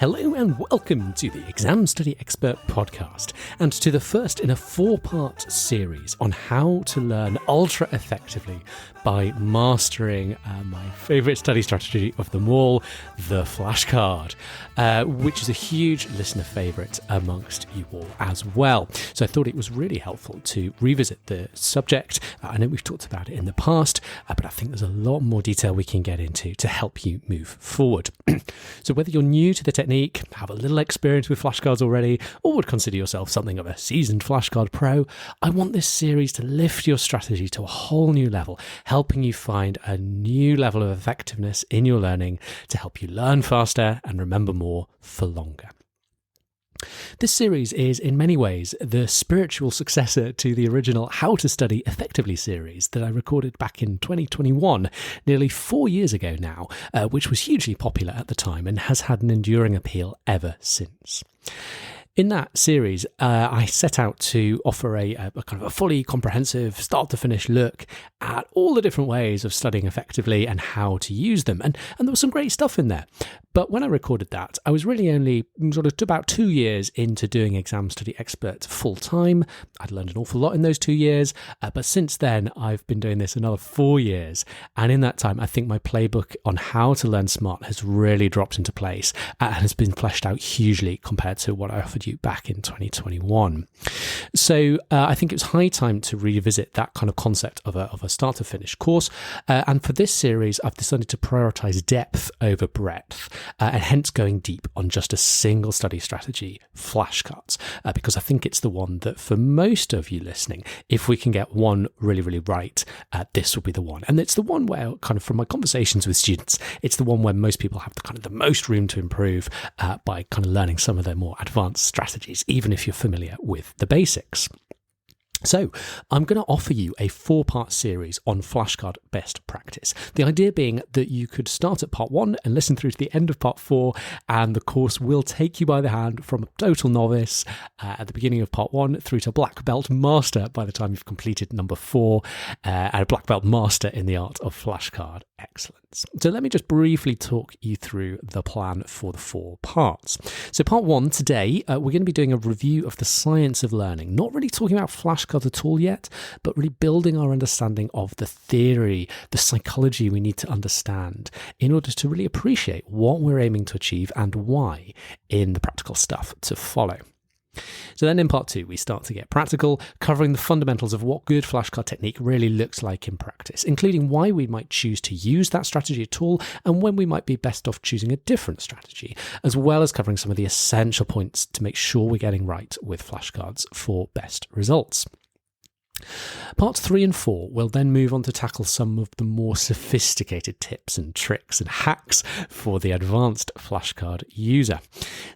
Hello and welcome to the Exam Study Expert podcast, and to the first in a 4-part series on how to learn ultra effectively by mastering my favourite study strategy of them all, the flashcard, which is a huge listener favourite amongst you all as well. So I thought it was really helpful to revisit the subject. I know we've talked about it in the past, but I think there's a lot more detail we can get into to help you move forward. So whether you're new to the technique, have a little experience with flashcards already, or would consider yourself something of a seasoned flashcard pro, I want this series to lift your strategy to a whole new level, helping you find a new level of effectiveness in your learning to help you learn faster and remember more for longer. This series is in many ways the spiritual successor to the original How to Study Effectively series that I recorded back in 2021, nearly 4 years ago now, which was hugely popular at the time and has had an enduring appeal ever since. In that series, I set out to offer a kind of a fully comprehensive start-to-finish look at all the different ways of studying effectively and how to use them. And there was some great stuff in there. But when I recorded that, I was really only sort of about 2 years into doing Exam Study Expert full-time. I'd learned an awful lot in those 2 years. But since then, I've been doing this another 4 years. And in that time, I think my playbook on how to learn smart has really dropped into place and has been fleshed out hugely compared to what I offered you back in 2021. So I think it's high time to revisit that kind of concept of a start to finish course. And for this series, I've decided to prioritize depth over breadth, and hence going deep on just a single study strategy, flashcards, because I think it's the one that for most of you listening, if we can get one really, really right, this will be the one. And it's the one where kind of from my conversations with students, it's the one where most people have the most room to improve by kind of learning some of their more advanced strategies, even if you're familiar with the basics. So I'm going to offer you a 4-part series on flashcard best practice. The idea being that you could start at part 1 and listen through to the end of part 4, and the course will take you by the hand from a total novice at the beginning of part 1 through to black belt master by the time you've completed number 4, and a black belt master in the art of flashcard excellence. So let me just briefly talk you through the plan for the 4 parts. So part 1 today, we're going to be doing a review of the science of learning, not really talking about flashcards at all yet, but really building our understanding of the theory, the psychology we need to understand in order to really appreciate what we're aiming to achieve and why in the practical stuff to follow. So then in part 2, we start to get practical, covering the fundamentals of what good flashcard technique really looks like in practice, including why we might choose to use that strategy at all and when we might be best off choosing a different strategy, as well as covering some of the essential points to make sure we're getting right with flashcards for best results. Parts 3 and 4 will then move on to tackle some of the more sophisticated tips and tricks and hacks for the advanced flashcard user.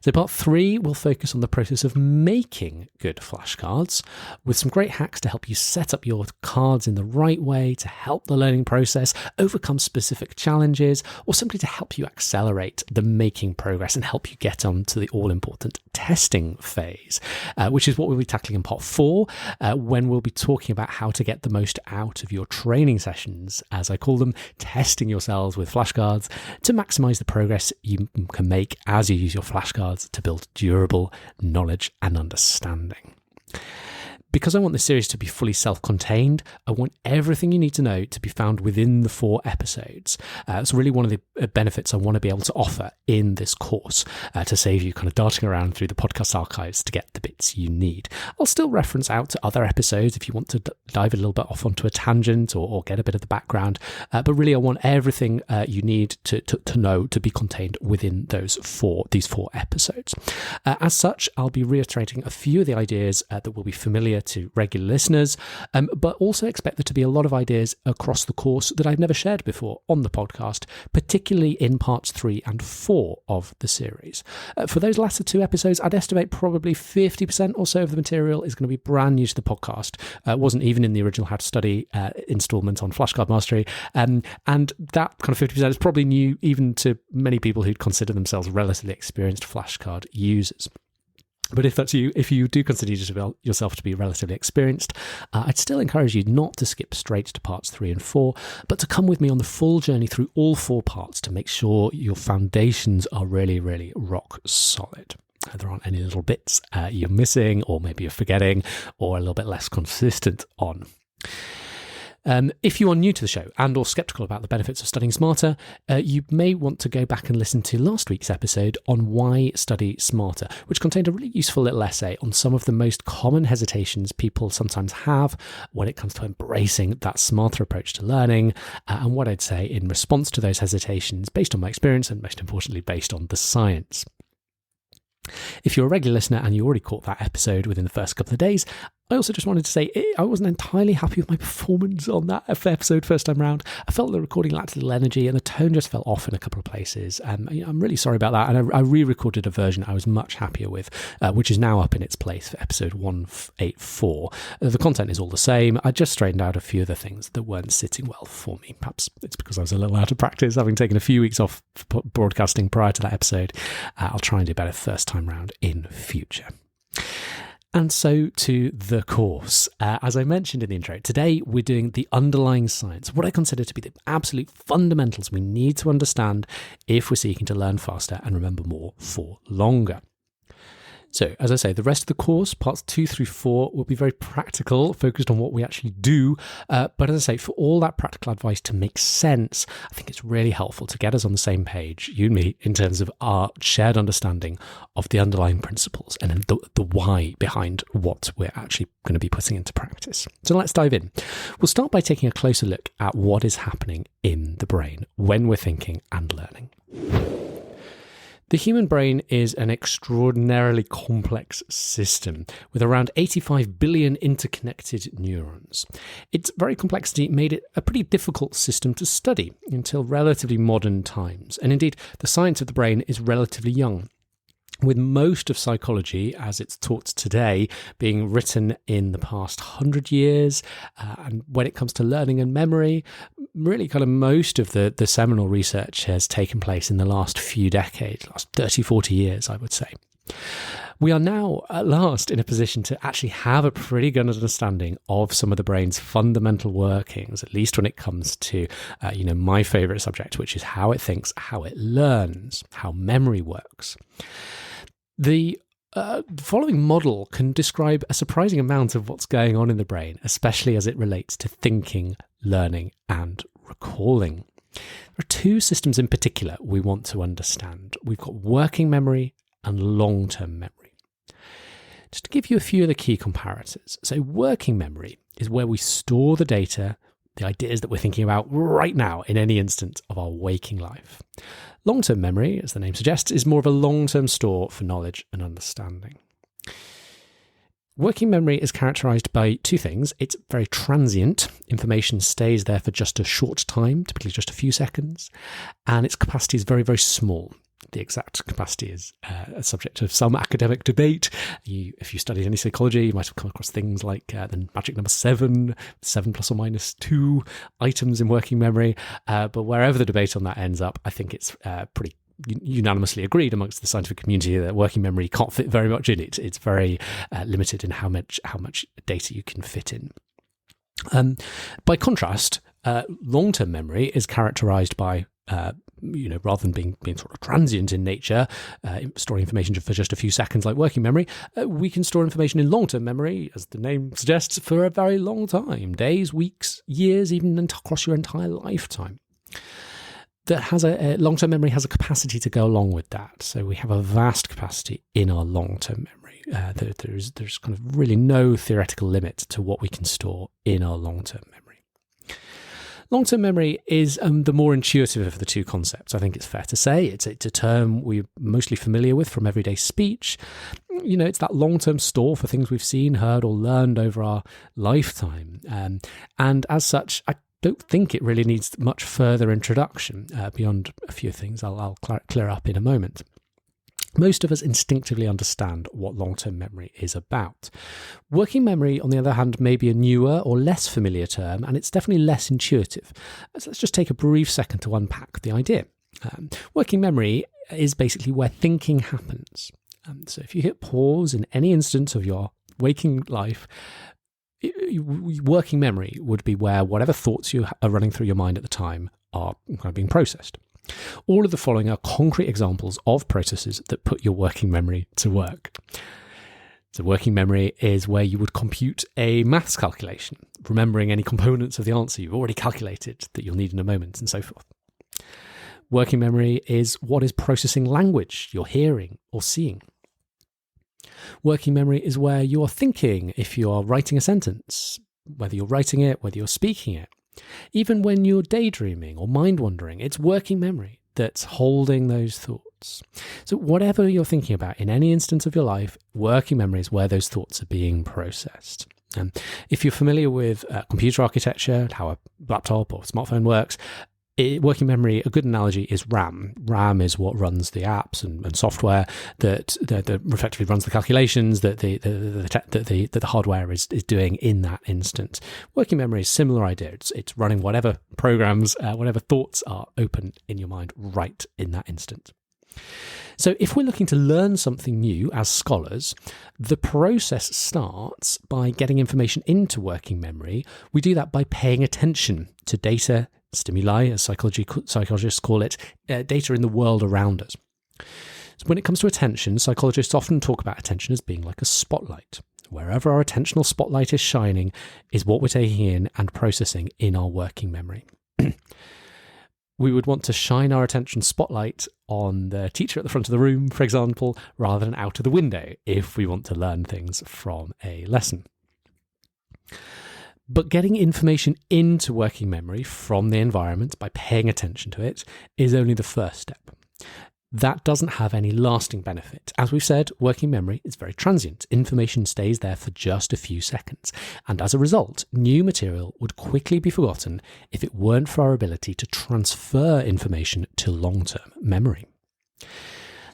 So part 3 will focus on the process of making good flashcards, with some great hacks to help you set up your cards in the right way to help the learning process, overcome specific challenges, or simply to help you accelerate the making progress and help you get on to the all-important testing phase, which is what we'll be tackling in part 4, when we'll be talking about how to get the most out of your training sessions, as I call them, testing yourselves with flashcards to maximize the progress you can make as you use your flashcards to build durable knowledge and understanding. Because I want this series to be fully self-contained, I want everything you need to know to be found within the 4 episodes. It's really one of the benefits I want to be able to offer in this course, to save you kind of darting around through the podcast archives to get the bits you need. I'll still reference out to other episodes if you want to dive a little bit off onto a tangent or get a bit of the background, but really I want everything you need to know to be contained within these 4 episodes. As such, I'll be reiterating a few of the ideas that will be familiar to regular listeners, but also expect there to be a lot of ideas across the course that I've never shared before on the podcast, particularly in parts 3 and 4 of the series. For those latter 2 episodes, I'd estimate probably 50% or so of the material is going to be brand new to the podcast. It wasn't even in the original How to Study installment on Flashcard Mastery, and that kind of 50% is probably new even to many people who'd consider themselves relatively experienced flashcard users. But if that's you, if you do consider yourself to be relatively experienced, I'd still encourage you not to skip straight to parts 3 and 4, but to come with me on the full journey through all 4 parts to make sure your foundations are really, really rock solid. There aren't any little bits you're missing, or maybe you're forgetting, or a little bit less consistent on. If you are new to the show and or skeptical about the benefits of studying smarter, you may want to go back and listen to last week's episode on why study smarter, which contained a really useful little essay on some of the most common hesitations people sometimes have when it comes to embracing that smarter approach to learning, and what I'd say in response to those hesitations based on my experience and most importantly based on the science. If you're a regular listener and you already caught that episode within the first couple of days, I also just wanted to say I wasn't entirely happy with my performance on that episode first time round. I felt the recording lacked a little energy and the tone just fell off in a couple of places. I'm really sorry about that, and I re-recorded a version I was much happier with, which is now up in its place for episode 184. The content is all the same. I just straightened out a few of the things that weren't sitting well for me. Perhaps it's because I was a little out of practice, having taken a few weeks off broadcasting prior to that episode. I'll try and do better first time round in future. And so to the course. As I mentioned in the intro, today we're doing the underlying science, what I consider to be the absolute fundamentals we need to understand if we're seeking to learn faster and remember more for longer. So, as I say, the rest of the course, parts 2 through 4, will be very practical, focused on what we actually do. But as I say, for all that practical advice to make sense, I think it's really helpful to get us on the same page, you and me, in terms of our shared understanding of the underlying principles and then the why behind what we're actually going to be putting into practice. So let's dive in. We'll start by taking a closer look at what is happening in the brain when we're thinking and learning. The human brain is an extraordinarily complex system with around 85 billion interconnected neurons. Its very complexity made it a pretty difficult system to study until relatively modern times. And indeed, the science of the brain is relatively young, with most of psychology, as it's taught today, being written in the past 100 years. And when it comes to learning and memory, really kind of most of the seminal research has taken place in the last few decades, last 30, 40 years, I would say. We are now at last in a position to actually have a pretty good understanding of some of the brain's fundamental workings, at least when it comes to, my favorite subject, which is how it thinks, how it learns, how memory works. The following model can describe a surprising amount of what's going on in the brain, especially as it relates to thinking, learning, and recalling. There are 2 systems in particular we want to understand. We've got working memory and long-term memory. Just to give you a few of the key comparators. So working memory is where we store the data, the ideas that we're thinking about right now in any instant of our waking life. Long-term memory, as the name suggests, is more of a long-term store for knowledge and understanding. Working memory is characterized by 2 things. It's very transient. Information stays there for just a short time, typically just a few seconds, and its capacity is very, very small. The exact capacity is a subject of some academic debate. If you studied any psychology, you might have come across things like the magic number 7 plus or minus 2 items in working memory. But wherever the debate on that ends up, I think it's pretty unanimously agreed amongst the scientific community that working memory can't fit very much in it. It's very limited in how much data you can fit in. By contrast, long-term memory is characterized by rather than being sort of transient in nature, storing information for just a few seconds like working memory, we can store information in long-term memory, as the name suggests, for a very long time, days, weeks, years, even across your entire lifetime. That has long-term memory has a capacity to go along with that. So we have a vast capacity in our long-term memory. There's kind of really no theoretical limit to what we can store in our long-term memory. Long-term memory is the more intuitive of the 2 concepts, I think it's fair to say. It's a term we're mostly familiar with from everyday speech. It's that long-term store for things we've seen, heard, or learned over our lifetime. And as such, I don't think it really needs much further introduction beyond a few things I'll clear up in a moment. Most of us instinctively understand what long-term memory is about. Working memory, on the other hand, may be a newer or less familiar term, and it's definitely less intuitive. So let's just take a brief second to unpack the idea. Working memory is basically where thinking happens. So if you hit pause in any instance of your waking life, working memory would be where whatever thoughts you are running through your mind at the time are kind of being processed. All of the following are concrete examples of processes that put your working memory to work. So working memory is where you would compute a maths calculation, remembering any components of the answer you've already calculated that you'll need in a moment, and so forth. Working memory is what is processing language you're hearing or seeing. Working memory is where you are thinking if you are writing a sentence, whether you're writing it, whether you're speaking it. Even when you're daydreaming or mind-wandering, it's working memory that's holding those thoughts. So whatever you're thinking about in any instance of your life, working memory is where those thoughts are being processed. If you're familiar with computer architecture, how a laptop or smartphone works, working memory, a good analogy is RAM. RAM is what runs the apps and software that effectively runs the calculations that the hardware is doing in that instant. Working memory is a similar idea. It's running whatever programs, whatever thoughts are open in your mind right in that instant. So if we're looking to learn something new as scholars, the process starts by getting information into working memory. We do that by paying attention to data, stimuli, as psychologists call it, data in the world around us. So when it comes to attention, psychologists often talk about attention as being like a spotlight. Wherever our attentional spotlight is shining is what we're taking in and processing in our working memory. We would want to shine our attention spotlight on the teacher at the front of the room, for example, rather than out of the window if we want to learn things from a lesson. But getting information into working memory from the environment by paying attention to it is only the first step. That doesn't have any lasting benefit. As we've said, working memory is very transient. Information stays there for just a few seconds. And as a result, new material would quickly be forgotten if it weren't for our ability to transfer information to long-term memory.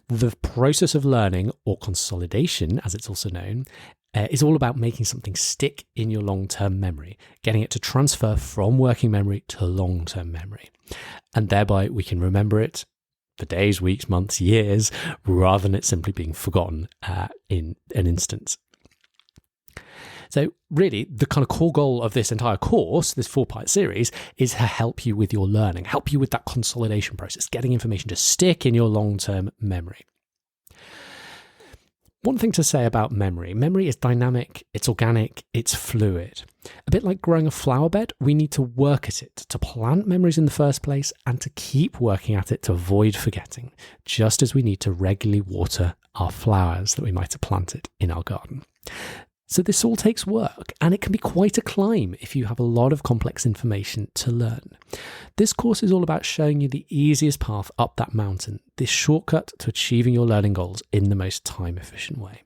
The process of learning, or consolidation as it's also known, is all about making something stick in your long-term memory, getting it to transfer from working memory to long-term memory. And thereby we can remember it for days, weeks, months, years, rather than it simply being forgotten in an instant. So really, the kind of core goal of this entire course, this 4-part series, is to help you with your learning, help you with that consolidation process, getting information to stick in your long-term memory. One thing to say about memory is dynamic, it's organic, it's fluid. A bit like growing a flower bed, we need to work at it to plant memories in the first place and to keep working at it to avoid forgetting, just as we need to regularly water our flowers that we might have planted in our garden. So this all takes work, and it can be quite a climb if you have a lot of complex information to learn. This course is all about showing you the easiest path up that mountain, this shortcut to achieving your learning goals in the most time-efficient way.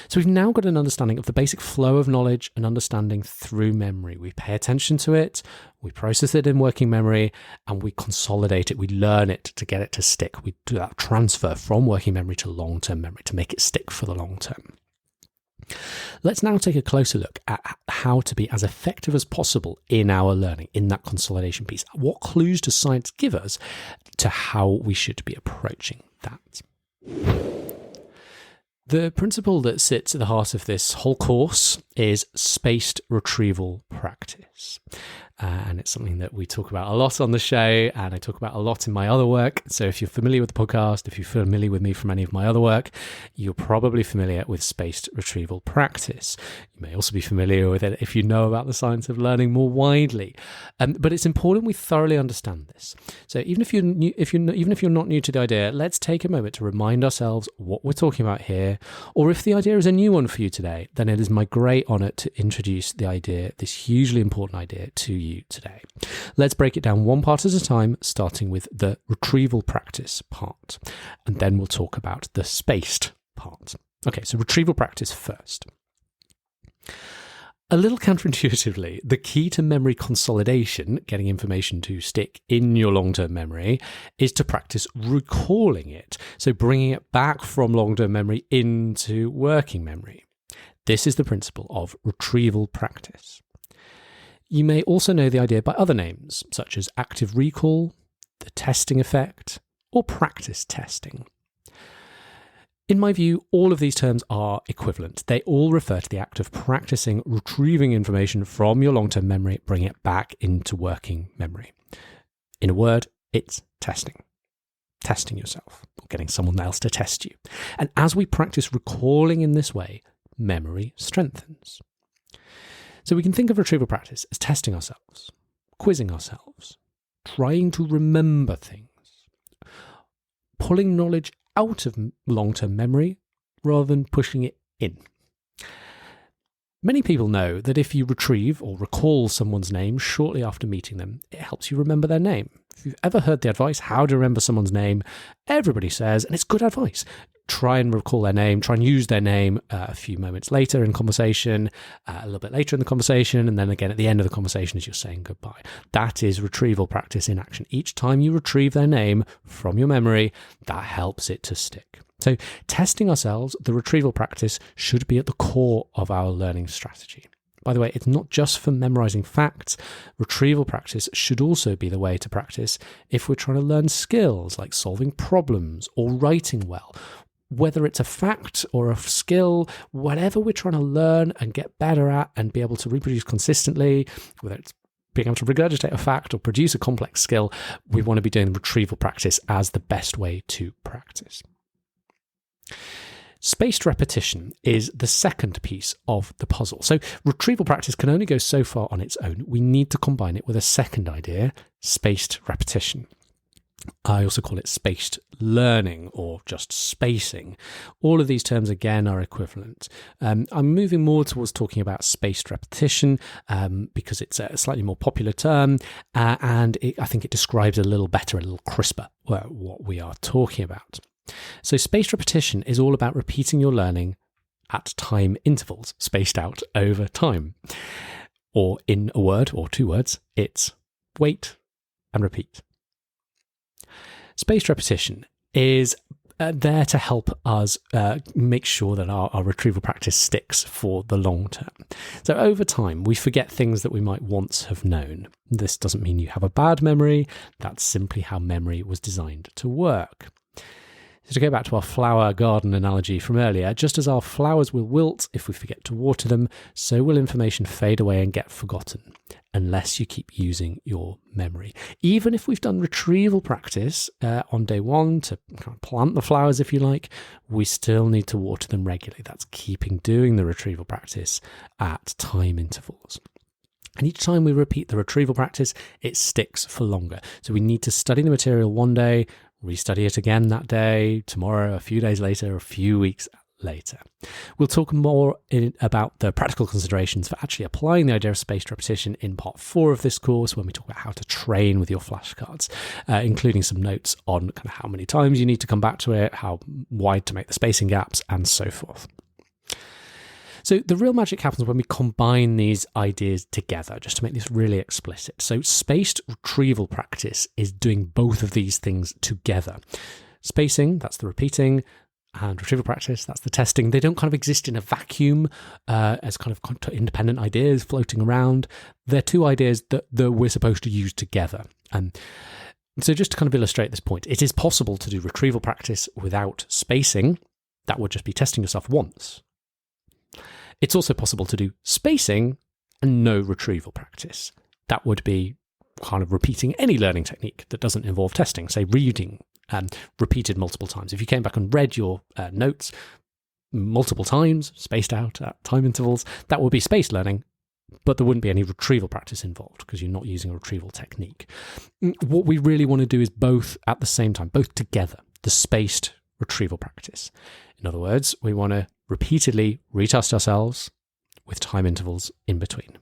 So we've now got an understanding of the basic flow of knowledge and understanding through memory. We pay attention to it, we process it in working memory, and we consolidate it. We learn it to get it to stick. We do that transfer from working memory to long-term memory to make it stick for the long term. Let's now take a closer look at how to be as effective as possible in our learning, in that consolidation piece. What clues does science give us to how we should be approaching that? The principle that sits at the heart of this whole course is spaced retrieval practice. And it's something that we talk about a lot on the show, and I talk about a lot in my other work. So if you're familiar with the podcast, if you're familiar with me from any of my other work, you're probably familiar with spaced retrieval practice. You may also be familiar with it if you know about the science of learning more widely. But it's important we thoroughly understand this. So even if you're not new to the idea, let's take a moment to remind ourselves what we're talking about here. Or if the idea is a new one for you today, then it is my great honor to introduce the idea, this hugely important idea, to you today. Let's break it down one part at a time, starting with the retrieval practice part, and then we'll talk about the spaced part. Okay, so retrieval practice first. A little counterintuitively, the key to memory consolidation, getting information to stick in your long-term memory, is to practice recalling it, so bringing it back from long-term memory into working memory. This is the principle of retrieval practice. You may also know the idea by other names, such as active recall, the testing effect, or practice testing. In my view, all of these terms are equivalent. They all refer to the act of practicing retrieving information from your long-term memory, bringing it back into working memory. In a word, it's testing. Testing yourself, or getting someone else to test you. And as we practice recalling in this way, memory strengthens. So we can think of retrieval practice as testing ourselves, quizzing ourselves, trying to remember things, pulling knowledge out of long-term memory rather than pushing it in. Many people know that if you retrieve or recall someone's name shortly after meeting them, it helps you remember their name. If you've ever heard the advice, how to remember someone's name, everybody says, and it's good advice, try and recall their name, try and use their name a few moments later in conversation, a little bit later in the conversation, and then again at the end of the conversation as you're saying goodbye. That is retrieval practice in action. Each time you retrieve their name from your memory, that helps it to stick. So testing ourselves, the retrieval practice, should be at the core of our learning strategy. By the way, it's not just for memorizing facts. Retrieval practice should also be the way to practice if we're trying to learn skills like solving problems or writing well. Whether it's a fact or a skill, whatever we're trying to learn and get better at and be able to reproduce consistently, whether it's being able to regurgitate a fact or produce a complex skill, we want to be doing retrieval practice as the best way to practice. Spaced repetition is the second piece of the puzzle. So retrieval practice can only go so far on its own. We need to combine it with a second idea, spaced repetition. I also call it spaced learning or just spacing. All of these terms, again, are equivalent. I'm moving more towards talking about spaced repetition because it's a slightly more popular term and I think it describes a little better, a little crisper what we are talking about. So spaced repetition is all about repeating your learning at time intervals, spaced out over time. Or in a word or two words, it's wait and repeat. Spaced repetition is there to help us make sure that our retrieval practice sticks for the long term. So over time, we forget things that we might once have known. This doesn't mean you have a bad memory. That's simply how memory was designed to work. So to go back to our flower garden analogy from earlier, just as our flowers will wilt if we forget to water them, so will information fade away and get forgotten, unless you keep using your memory. Even if we've done retrieval practice on day one to kind of plant the flowers, if you like, we still need to water them regularly. That's doing the retrieval practice at time intervals. And each time we repeat the retrieval practice, it sticks for longer. So we need to study the material one day, restudy it again that day, tomorrow, a few days later, a few weeks later. We'll talk more about the practical considerations for actually applying the idea of spaced repetition in part 4 of this course when we talk about how to train with your flashcards, including some notes on kind of how many times you need to come back to it, how wide to make the spacing gaps, and so forth. So the real magic happens when we combine these ideas together, just to make this really explicit. So spaced retrieval practice is doing both of these things together. Spacing, that's the repeating, and retrieval practice, that's the testing. They don't kind of exist in a vacuum as kind of independent ideas floating around. They're two ideas that we're supposed to use together. So just to kind of illustrate this point, it is possible to do retrieval practice without spacing. That would just be testing yourself once. It's also possible to do spacing and no retrieval practice. That would be kind of repeating any learning technique that doesn't involve testing, say reading, repeated multiple times. If you came back and read your notes multiple times, spaced out at time intervals, that would be spaced learning, but there wouldn't be any retrieval practice involved because you're not using a retrieval technique. What we really want to do is both at the same time, both together, the spaced retrieval practice. In other words, we want to repeatedly retest ourselves with time intervals in between.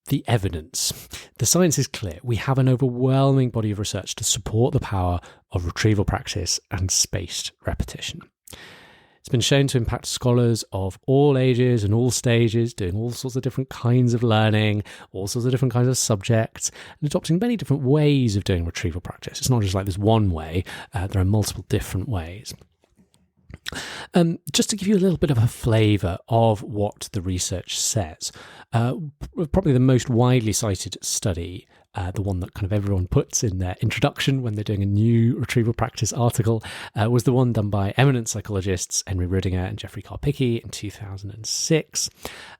The evidence. The science is clear. We have an overwhelming body of research to support the power of retrieval practice and spaced repetition. It's been shown to impact scholars of all ages and all stages, doing all sorts of different kinds of learning, all sorts of different kinds of subjects, and adopting many different ways of doing retrieval practice. It's not just like there's one way, there are multiple different ways. Just to give you a little bit of a flavour of what the research says, probably the most widely cited study, the one that kind of everyone puts in their introduction when they're doing a new retrieval practice article, was the one done by eminent psychologists Henry Ridinger and Jeffrey Karpicki in 2006.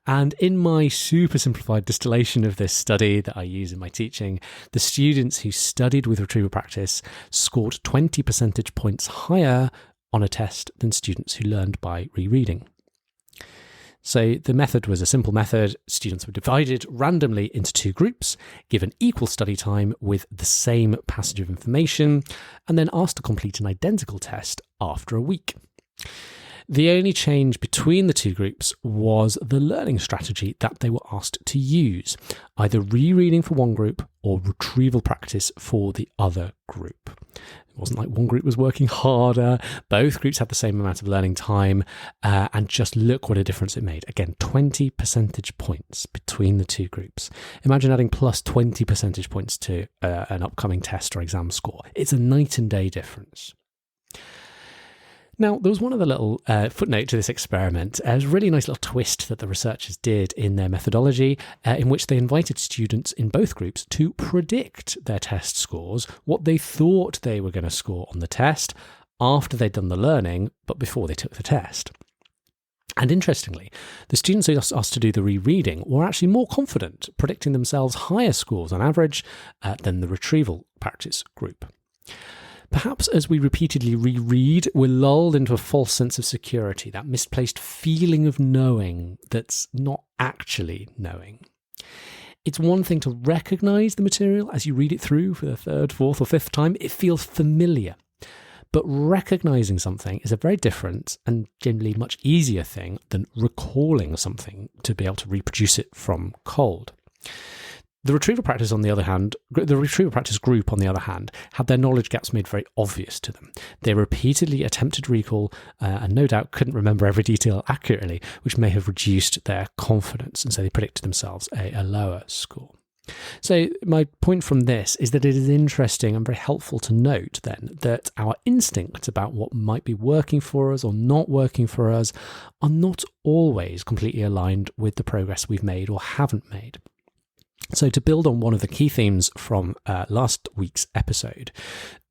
And in my super simplified distillation of this study that I use in my teaching, the students who studied with retrieval practice scored 20 percentage points higher on a test than students who learned by rereading. So the method was a simple method. Students were divided randomly into two groups, given equal study time with the same passage of information, and then asked to complete an identical test after a week. The only change between the two groups was the learning strategy that they were asked to use, either rereading for one group or retrieval practice for the other group. It wasn't like one group was working harder. Both groups had the same amount of learning time, and just look what a difference it made. Again, 20 percentage points between the two groups. Imagine adding plus 20 percentage points to an upcoming test or exam score. It's a night and day difference. Now, there was one other little footnote to this experiment. It was a really nice little twist that the researchers did in their methodology, in which they invited students in both groups to predict their test scores, what they thought they were going to score on the test after they'd done the learning, but before they took the test. And interestingly, the students who asked to do the rereading were actually more confident, predicting themselves higher scores on average than the retrieval practice group. Perhaps as we repeatedly reread, we're lulled into a false sense of security, that misplaced feeling of knowing that's not actually knowing. It's one thing to recognise the material as you read it through for the third, fourth or fifth time. It feels familiar. But recognising something is a very different and generally much easier thing than recalling something to be able to reproduce it from cold. The retrieval practice group, on the other hand, had their knowledge gaps made very obvious to them. They repeatedly attempted recall and no doubt couldn't remember every detail accurately, which may have reduced their confidence, and so they predicted themselves a lower score. So my point from this is that it is interesting and very helpful to note then that our instincts about what might be working for us or not working for us are not always completely aligned with the progress we've made or haven't made. So to build on one of the key themes from last week's episode,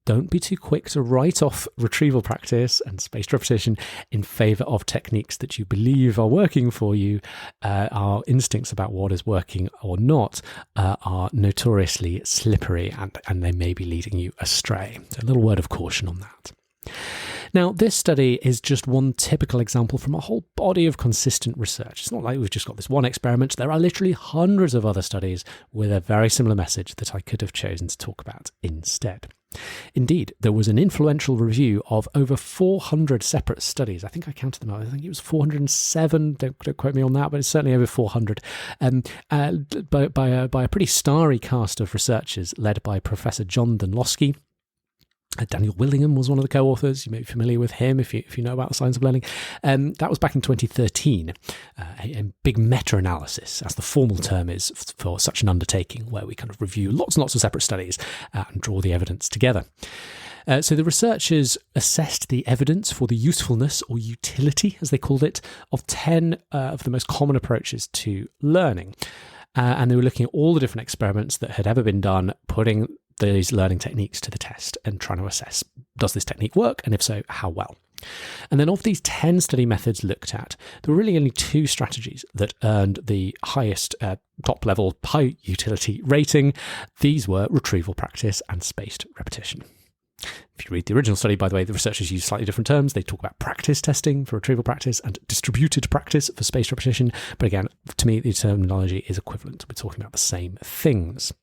don't be too quick to write off retrieval practice and spaced repetition in favour of techniques that you believe are working for you. Our instincts about what is working or not are notoriously slippery, and they may be leading you astray. So a little word of caution on that. Now, this study is just one typical example from a whole body of consistent research. It's not like we've just got this one experiment. There are literally hundreds of other studies with a very similar message that I could have chosen to talk about instead. Indeed, there was an influential review of over 400 separate studies. I think I counted them out. I think it was 407. Don't quote me on that, but it's certainly over 400. By a pretty starry cast of researchers led by Professor John Dunlosky. Daniel Willingham was one of the co-authors. You may be familiar with him if you know about the science of learning. That was back in 2013, a big meta-analysis, as the formal term is for such an undertaking, where we kind of review lots and lots of separate studies and draw the evidence together. So the researchers assessed the evidence for the usefulness or utility, as they called it, of 10 of the most common approaches to learning. And they were looking at all the different experiments that had ever been done, putting these learning techniques to the test and trying to assess, does this technique work? And if so, how well? And then of these 10 study methods looked at, there were really only 2 strategies that earned the highest top level high utility rating. These were retrieval practice and spaced repetition. If you read the original study, by the way, the researchers use slightly different terms. They talk about practice testing for retrieval practice and distributed practice for spaced repetition. But again, to me, the terminology is equivalent. We're talking about the same things.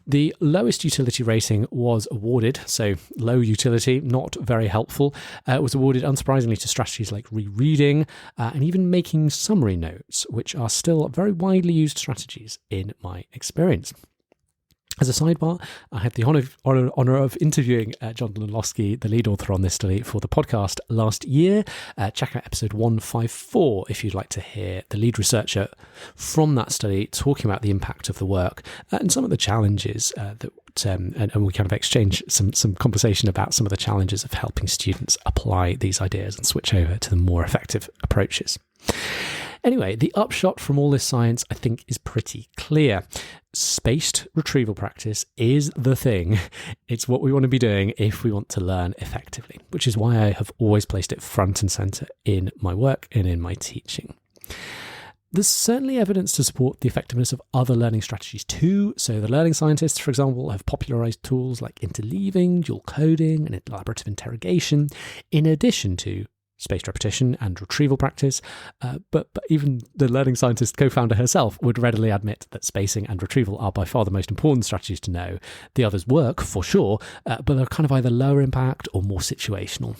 The lowest utility rating was awarded, so low utility, not very helpful, was awarded unsurprisingly to strategies like rereading and even making summary notes, which are still very widely used strategies in my experience. As a sidebar, I had the honour of interviewing Jonathan Losky, the lead author on this study, for the podcast last year. Check out episode 154 if you'd like to hear the lead researcher from that study talking about the impact of the work and some of the challenges and we kind of exchange some conversation about some of the challenges of helping students apply these ideas and switch over to the more effective approaches. Anyway, the upshot from all this science, I think, is pretty clear. Spaced retrieval practice is the thing. It's what we want to be doing if we want to learn effectively, which is why I have always placed it front and centre in my work and in my teaching. There's certainly evidence to support the effectiveness of other learning strategies too. So the learning scientists, for example, have popularised tools like interleaving, dual coding, and collaborative interrogation, in addition to spaced repetition and retrieval practice, but even the learning scientist co-founder herself would readily admit that spacing and retrieval are by far the most important strategies to know. The others work, for sure, but they're kind of either lower impact or more situational.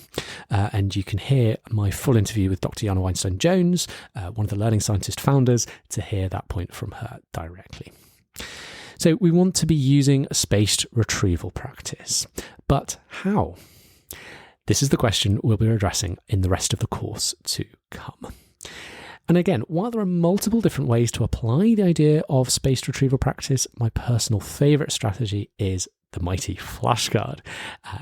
And you can hear my full interview with Dr. Jana Weinstein-Jones, one of the learning scientist founders, to hear that point from her directly. So we want to be using a spaced retrieval practice, but how? This is the question we'll be addressing in the rest of the course to come. And again, while there are multiple different ways to apply the idea of spaced retrieval practice, my personal favourite strategy is the mighty flashcard.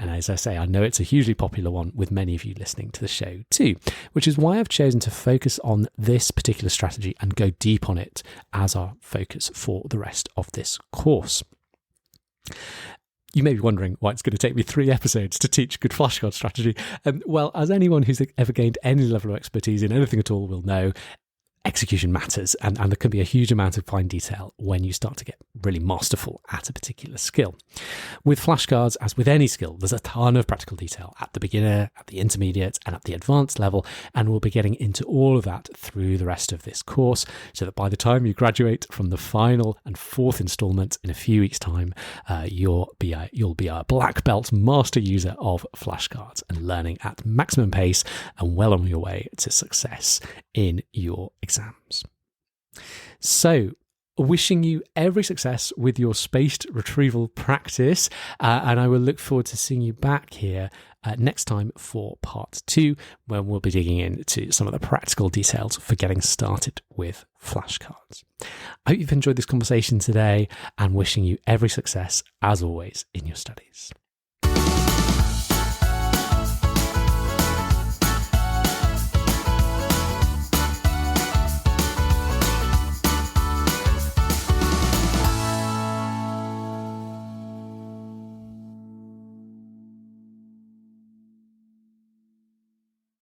And as I say, I know it's a hugely popular one with many of you listening to the show too, which is why I've chosen to focus on this particular strategy and go deep on it as our focus for the rest of this course. You may be wondering why it's going to take me 3 episodes to teach good flashcard strategy. Well, as anyone who's ever gained any level of expertise in anything at all will know, execution matters, and there can be a huge amount of fine detail when you start to get really masterful at a particular skill. With flashcards, as with any skill, there's a ton of practical detail at the beginner, at the intermediate, and at the advanced level, and we'll be getting into all of that through the rest of this course, so that by the time you graduate from the final and 4th instalment in a few weeks' time, you'll be a black belt master user of flashcards and learning at maximum pace and well on your way to success in your exams. So, wishing you every success with your spaced retrieval practice, and I will look forward to seeing you back here next time for part 2, when we'll be digging into some of the practical details for getting started with flashcards. I hope you've enjoyed this conversation today, and wishing you every success, as always, in your studies.